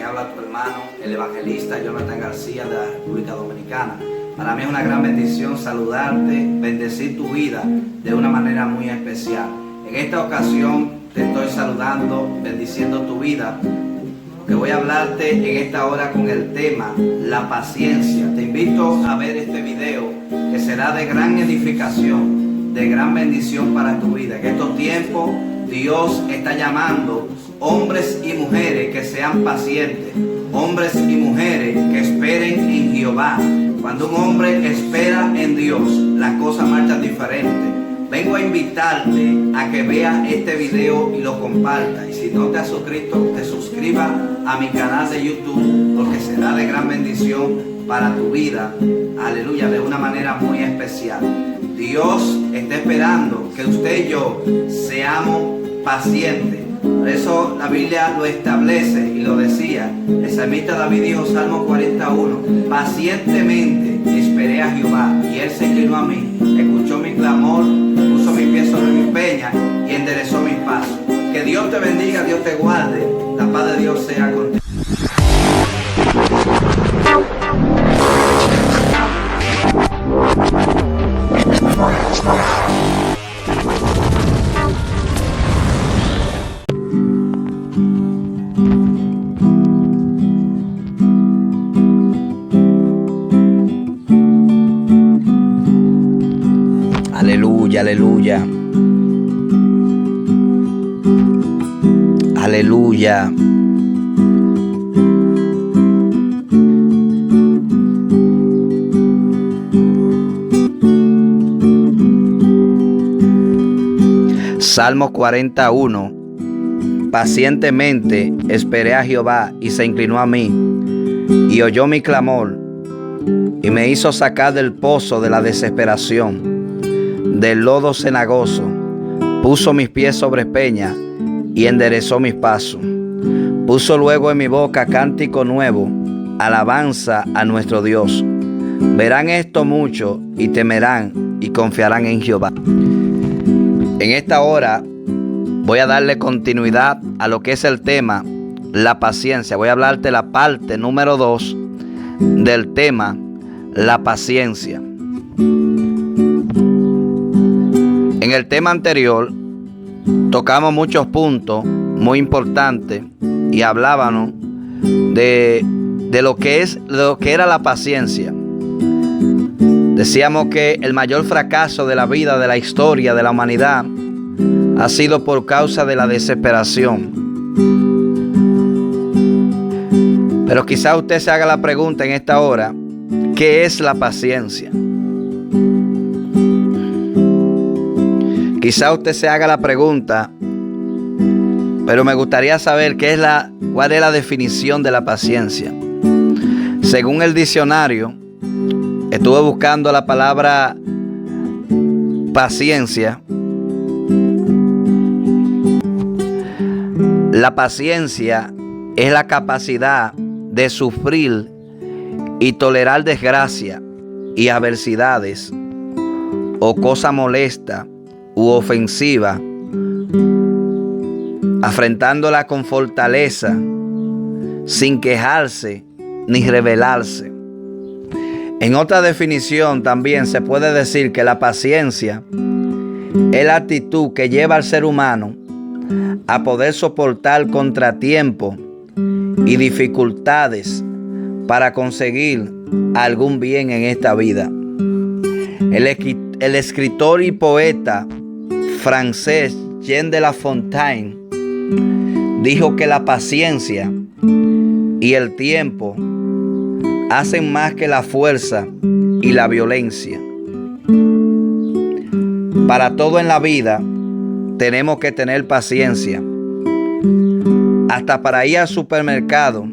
habla tu hermano, el evangelista Jonathan García de la República Dominicana. Para mí es una gran bendición saludarte, bendecir tu vida de una manera muy especial. En esta ocasión te estoy saludando, bendiciendo tu vida, que voy a hablarte en esta hora con el tema la paciencia. Te invito a ver este video que será de gran edificación, de gran bendición para tu vida. En estos tiempos Dios está llamando hombres y mujeres que sean pacientes, hombres y mujeres que esperen en Jehová. Cuando un hombre espera en Dios, las cosas marchan diferentes. Vengo a invitarte a que veas este video y lo compartas. Y si no te has suscrito, te suscribas a mi canal de YouTube, porque será de gran bendición para tu vida. Aleluya, de una manera muy especial. Dios está esperando que usted y yo seamos pacientes. Por eso la Biblia lo establece y lo decía. El salmista David dijo, Salmo 41, pacientemente esperé a Jehová y Él se inclinó a mí, escuchó mi clamor, puso mis pies sobre mi peña y enderezó mis pasos. Que Dios te bendiga, Dios te guarde, la paz de Dios sea contigo. Aleluya, aleluya. Aleluya. Salmo 41. Pacientemente esperé a Jehová y se inclinó a mí y oyó mi clamor y me hizo sacar del pozo de la desesperación, del lodo cenagoso. Puso mis pies sobre peña y enderezó mis pasos. Puso luego en mi boca cántico nuevo, alabanza a nuestro Dios. Verán esto mucho y temerán y confiarán en Jehová. En esta hora voy a darle continuidad a lo que es el tema, la paciencia. Voy a hablarte la parte número 2 del tema, la paciencia. En el tema anterior tocamos muchos puntos muy importantes y hablábamos de lo que era la paciencia. Decíamos que el mayor fracaso de la vida, de la historia, de la humanidad, ha sido por causa de la desesperación. Pero quizá usted se haga la pregunta en esta hora, ¿qué es la paciencia? Quizá usted se haga la pregunta, pero me gustaría saber cuál es la definición de la paciencia. Según el diccionario, estuve buscando la palabra paciencia. La paciencia es la capacidad de sufrir y tolerar desgracia y adversidades o cosa molesta u ofensiva, afrontándola con fortaleza, sin quejarse ni rebelarse. En otra definición también se puede decir que la paciencia es la actitud que lleva al ser humano a poder soportar contratiempos y dificultades para conseguir algún bien en esta vida. El escritor y poeta francés Jean de La Fontaine dijo que la paciencia y el tiempo hacen más que la fuerza y la violencia. Para todo en la vida tenemos que tener paciencia. Hasta para ir al supermercado,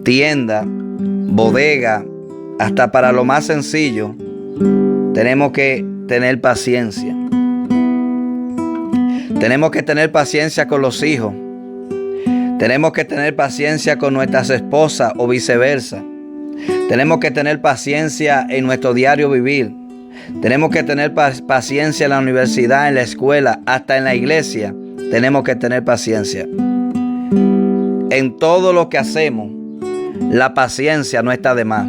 tienda, bodega, hasta para lo más sencillo, tenemos que tener paciencia. Tenemos que tener paciencia con los hijos. Tenemos que tener paciencia con nuestras esposas o viceversa. Tenemos que tener paciencia en nuestro diario vivir. Tenemos que tener paciencia en la universidad, en la escuela, hasta en la iglesia. Tenemos que tener paciencia. en todo lo que hacemos, la paciencia no está de más.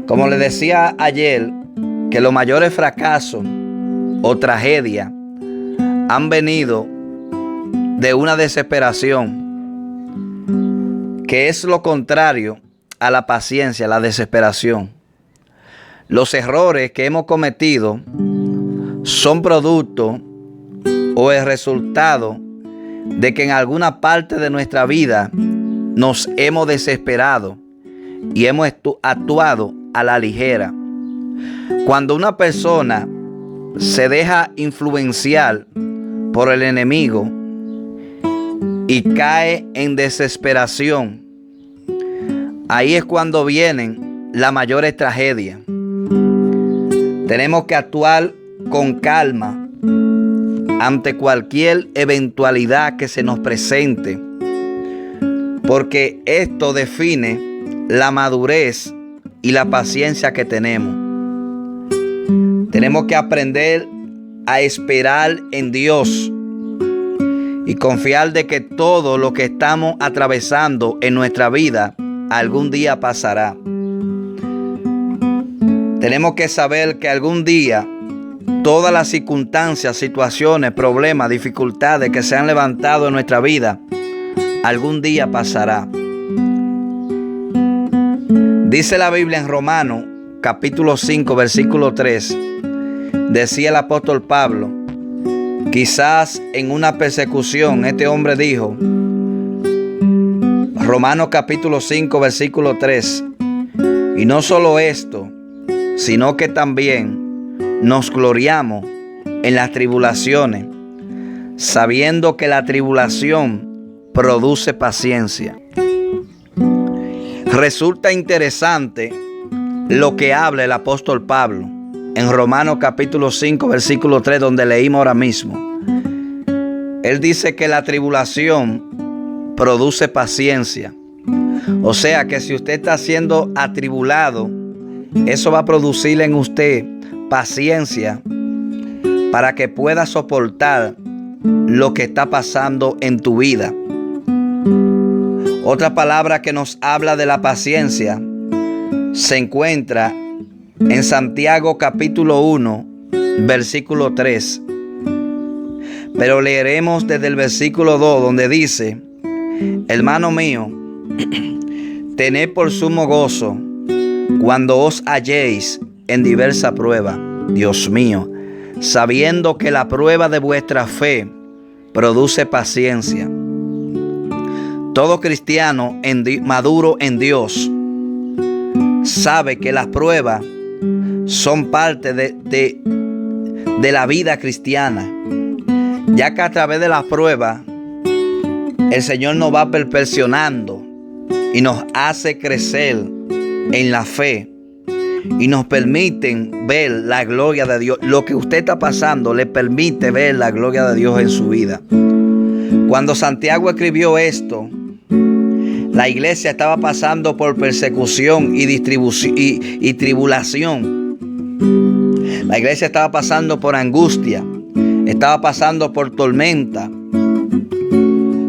Como les decía ayer, que los mayores fracasos o tragedias han venido de una desesperación, que es lo contrario a la paciencia, la desesperación. Los errores que hemos cometido son producto o el resultado de que en alguna parte de nuestra vida nos hemos desesperado y hemos actuado a la ligera. Cuando una persona se deja influenciar por el enemigo y cae en desesperación, ahí es cuando vienen las mayores tragedias. Tenemos que actuar con calma ante cualquier eventualidad que se nos presente, porque esto define la madurez y la paciencia que tenemos. Tenemos que aprender a esperar en Dios y confiar de que todo lo que estamos atravesando en nuestra vida algún día pasará. Tenemos que saber que algún día todas las circunstancias, situaciones, problemas, dificultades que se han levantado en nuestra vida, algún día pasará. Dice la Biblia en Romanos capítulo 5, versículo 3. Decía el apóstol Pablo, quizás en una persecución, este hombre dijo, Romanos capítulo 5, versículo 3, y no solo esto, sino que también nos gloriamos en las tribulaciones, sabiendo que la tribulación produce paciencia. Resulta interesante lo que habla el apóstol Pablo en Romanos capítulo 5, versículo 3, donde leímos ahora mismo. Él dice que la tribulación produce paciencia. O sea que si usted está siendo atribulado, eso va a producir en usted paciencia para que pueda soportar lo que está pasando en tu vida. Otra palabra que nos habla de la paciencia se encuentra en Santiago capítulo 1, versículo 3. Pero leeremos desde el versículo 2, donde dice, hermano mío, tened por sumo gozo cuando os halléis en diversa prueba, Dios mío, sabiendo que la prueba de vuestra fe produce paciencia. Todo cristiano maduro en Dios sabe que las pruebas son parte de la vida cristiana, ya que a través de las pruebas el Señor nos va perfeccionando y nos hace crecer en la fe y nos permiten ver la gloria de Dios. Lo que usted está pasando le permite ver la gloria de Dios en su vida. Cuando Santiago escribió esto, la iglesia estaba pasando por persecución y tribulación. La iglesia estaba pasando por angustia, estaba pasando por tormenta.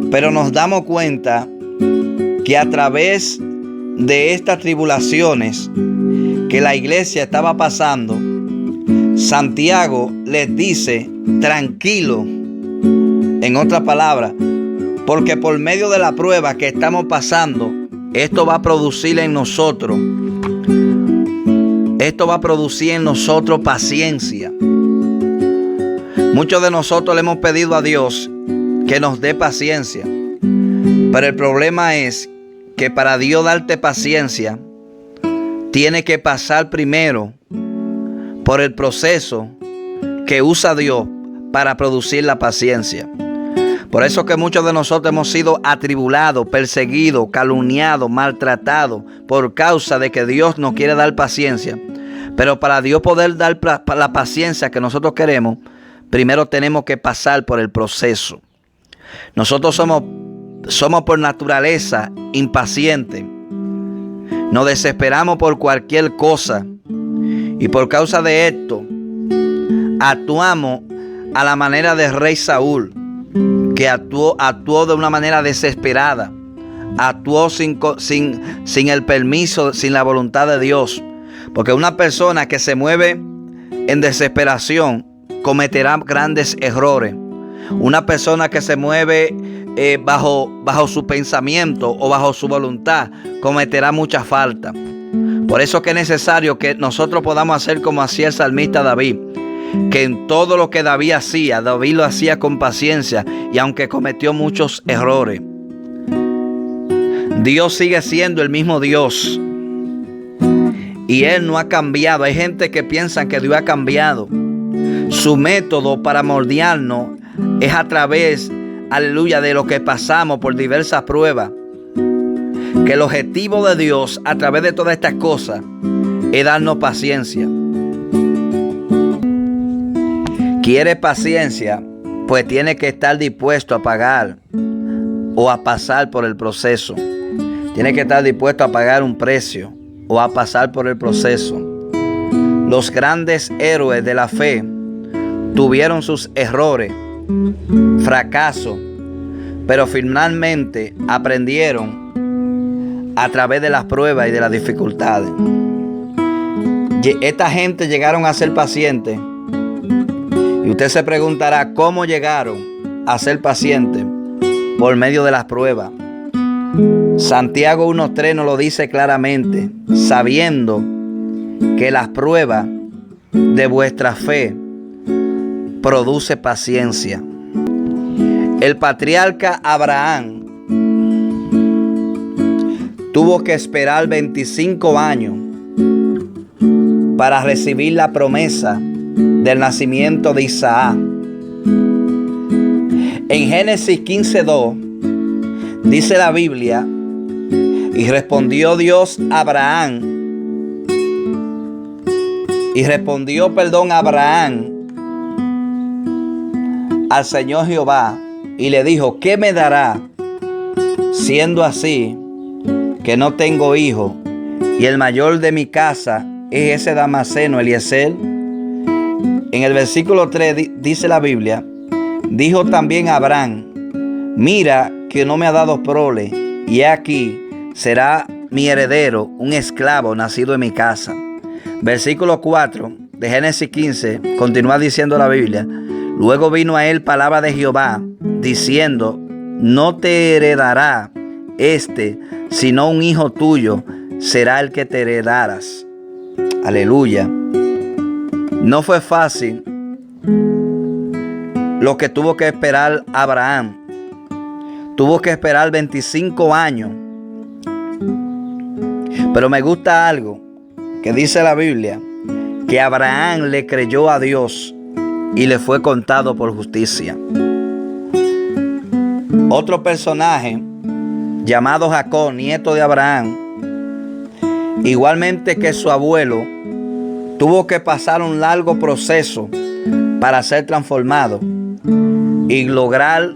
Pero nos damos cuenta que a través de estas tribulaciones que la iglesia estaba pasando, Santiago les dice, tranquilo, en otras palabras, porque por medio de la prueba que estamos pasando, esto va a producir en nosotros paciencia. Muchos de nosotros le hemos pedido a Dios que nos dé paciencia, pero el problema es que para Dios darte paciencia, tiene que pasar primero por el proceso que usa Dios para producir la paciencia. Por eso que muchos de nosotros hemos sido atribulados, perseguidos, calumniados, maltratados por causa de que Dios nos quiere dar paciencia. Pero para Dios poder dar la paciencia que nosotros queremos, primero tenemos que pasar por el proceso. Nosotros somos por naturaleza impacientes. Nos desesperamos por cualquier cosa. Y por causa de esto, actuamos a la manera del rey Saúl. que actuó de una manera desesperada. Actuó sin el permiso, sin la voluntad de Dios. Porque una persona que se mueve en desesperación cometerá grandes errores. Una persona que se mueve bajo su pensamiento o bajo su voluntad cometerá mucha falta. Por eso que es necesario que nosotros podamos hacer como hacía el salmista David, que en todo lo que David lo hacía con paciencia, y aunque cometió muchos errores, Dios sigue siendo el mismo Dios y Él no ha cambiado. Hay gente que piensa que Dios ha cambiado. Su método para moldearnos es a través, aleluya, de lo que pasamos por diversas pruebas. Que el objetivo de Dios a través de todas estas cosas es darnos paciencia. ¿Quiere paciencia? Pues tiene que estar dispuesto a pagar o a pasar por el proceso. Tiene que estar dispuesto a pagar un precio o a pasar por el proceso. Los grandes héroes de la fe tuvieron sus errores, fracasos, pero finalmente aprendieron a través de las pruebas y de las dificultades. Esta gente llegaron a ser pacientes. Y usted se preguntará, ¿cómo llegaron a ser pacientes? Por medio de las pruebas. Santiago 1:3 nos lo dice claramente, sabiendo que las pruebas de vuestra fe produce paciencia. El patriarca Abraham tuvo que esperar 25 años para recibir la promesa del nacimiento de Isaac. En Génesis 15:2 dice la Biblia, y respondió Abraham al Señor Jehová y le dijo, ¿qué me dará siendo así que no tengo hijo y el mayor de mi casa es ese Damaseno Eliezer? En el versículo 3 dice la Biblia, dijo también Abraham, mira que no me ha dado prole, y aquí será mi heredero, un esclavo nacido en mi casa. Versículo 4 de Génesis 15, continúa diciendo la Biblia, luego vino a él palabra de Jehová, diciendo, no te heredará sino un hijo tuyo será el que te heredarás. Aleluya. No fue fácil lo que tuvo que esperar Abraham. Tuvo que esperar 25 años. Pero me gusta algo que dice la Biblia, que Abraham le creyó a Dios y le fue contado por justicia. Otro personaje llamado Jacob, nieto de Abraham, igualmente que su abuelo, tuvo que pasar un largo proceso para ser transformado y lograr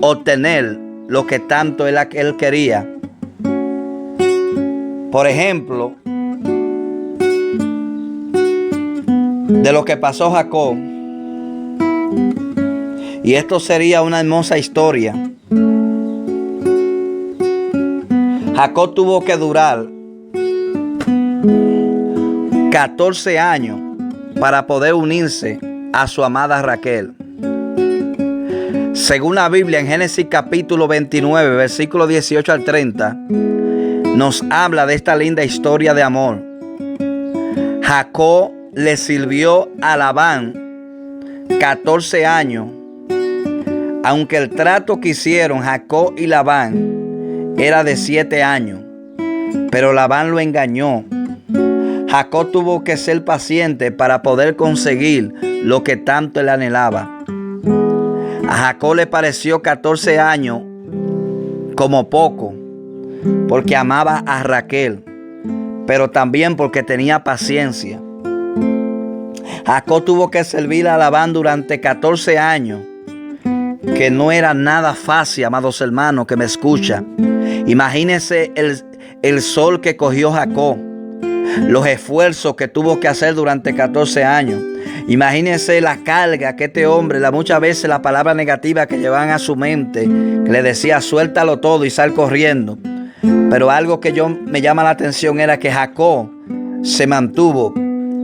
obtener lo que tanto él quería. Por ejemplo, de lo que pasó Jacob, y esto sería una hermosa historia. Jacob tuvo que durar 14 años para poder unirse a su amada Raquel. Según la Biblia, en Génesis capítulo 29, versículo 18 al 30, nos habla de esta linda historia de amor. Jacob le sirvió a Labán 14 años, aunque el trato que hicieron Jacob y Labán era de 7 años, pero Labán lo engañó. Jacob tuvo que ser paciente para poder conseguir lo que tanto él anhelaba. A Jacob le pareció 14 años como poco, porque amaba a Raquel, pero también porque tenía paciencia. Jacob tuvo que servir a Labán durante 14 años, que no era nada fácil, amados hermanos que me escuchan. Imagínense el sol que cogió Jacob, los esfuerzos que tuvo que hacer durante 14 años. Imagínense la carga que este hombre, muchas veces la palabra negativa que llevaban a su mente, que le decía suéltalo todo y sal corriendo. Pero algo que me llama la atención era que Jacob se mantuvo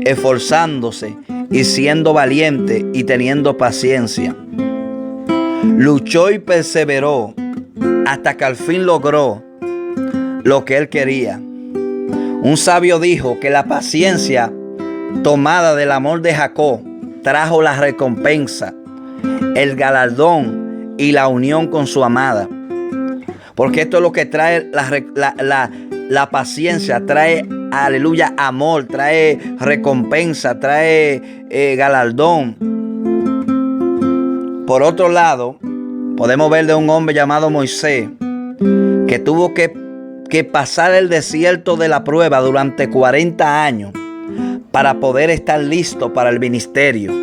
esforzándose y siendo valiente y teniendo paciencia. Luchó y perseveró hasta que al fin logró lo que él quería. Un sabio dijo que la paciencia tomada del amor de Jacob trajo la recompensa, el galardón y la unión con su amada. Porque esto es lo que trae la paciencia, trae, aleluya, amor, trae recompensa, trae galardón. Por otro lado, podemos ver de un hombre llamado Moisés, que tuvo que pasar el desierto de la prueba durante 40 años para poder estar listo para el ministerio.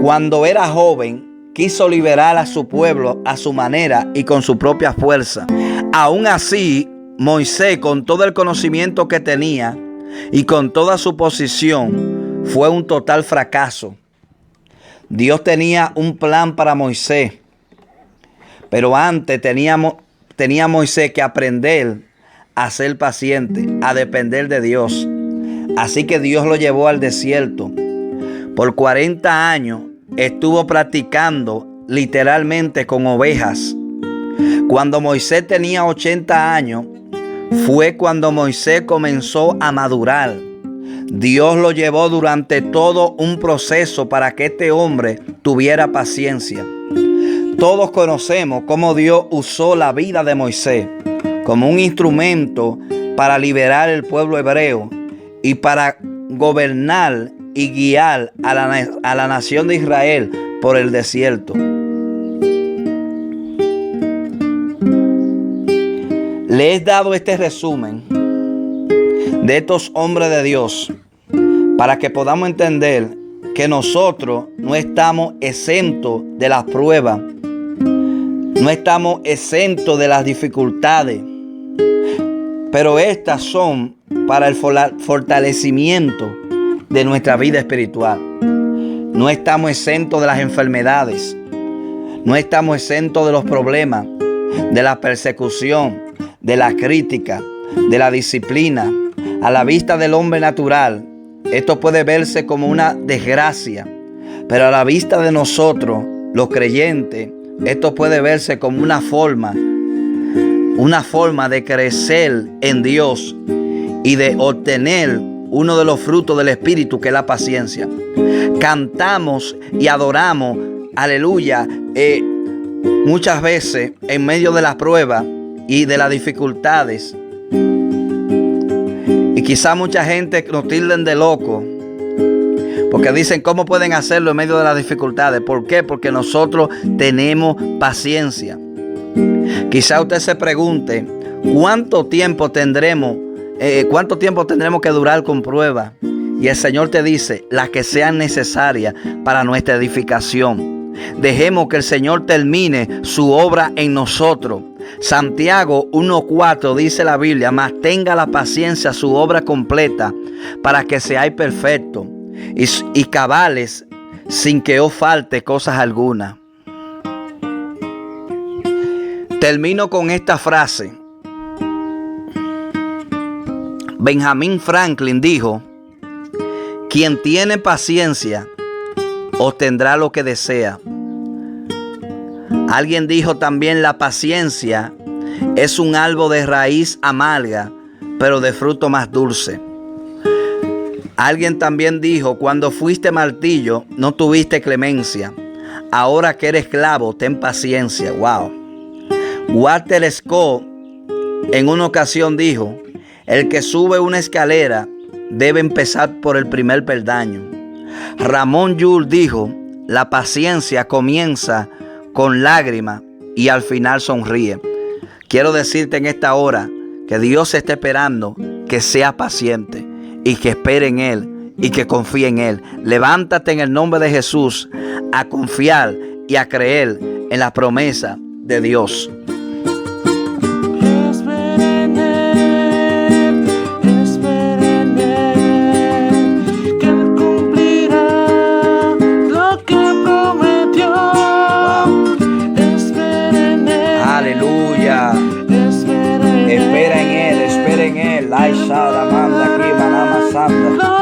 Cuando era joven, quiso liberar a su pueblo a su manera y con su propia fuerza. Aún así, Moisés, con todo el conocimiento que tenía y con toda su posición, fue un total fracaso. Dios tenía un plan para Moisés, pero antes tenía Moisés que aprender a ser paciente, a depender de Dios. Así que Dios lo llevó al desierto. Por 40 años estuvo practicando literalmente con ovejas. Cuando Moisés tenía 80 años, fue cuando Moisés comenzó a madurar. Dios lo llevó durante todo un proceso para que este hombre tuviera paciencia. Todos conocemos cómo Dios usó la vida de Moisés como un instrumento para liberar el pueblo hebreo y para gobernar y guiar a la nación de Israel por el desierto. Le he dado este resumen de estos hombres de Dios para que podamos entender que nosotros no estamos exentos de las pruebas, no estamos exentos de las dificultades, pero estas son para el fortalecimiento de nuestra vida espiritual. No estamos exentos de las enfermedades, no estamos exentos de los problemas, de la persecución, de la crítica, de la disciplina. A la vista del hombre natural, esto puede verse como una desgracia, pero a la vista de nosotros, los creyentes, esto puede verse como una forma de crecer en Dios y de obtener uno de los frutos del Espíritu, que es la paciencia. Cantamos y adoramos, aleluya, muchas veces en medio de las pruebas y de las dificultades. Y quizá mucha gente nos tilden de loco, porque dicen, ¿cómo pueden hacerlo en medio de las dificultades? ¿Por qué? Porque nosotros tenemos paciencia. Quizá usted se pregunte, ¿cuánto tiempo tendremos que durar con pruebas? Y el Señor te dice, las que sean necesarias para nuestra edificación. Dejemos que el Señor termine su obra en nosotros. Santiago 1:4 dice la Biblia, mas tenga la paciencia su obra completa, para que seáis perfectos y cabales, sin que os falte cosas alguna. Termino con esta frase. Benjamin Franklin dijo, quien tiene paciencia obtendrá lo que desea. Alguien dijo también, la paciencia es un árbol de raíz amarga, pero de fruto más dulce. Alguien también dijo, cuando fuiste martillo, no tuviste clemencia. Ahora que eres esclavo, ten paciencia. Wow. Walter Scott en una ocasión dijo, el que sube una escalera debe empezar por el primer peldaño. Ramón Llull dijo, la paciencia comienza con lágrimas y al final sonríe. Quiero decirte en esta hora que Dios está esperando que seas paciente y que espere en Él y que confíe en Él. Levántate en el nombre de Jesús a confiar y a creer en la promesa de Dios. Espera en él, que Él cumplirá Daniel, Aisha, Amanda, aquí, Manama, Santa.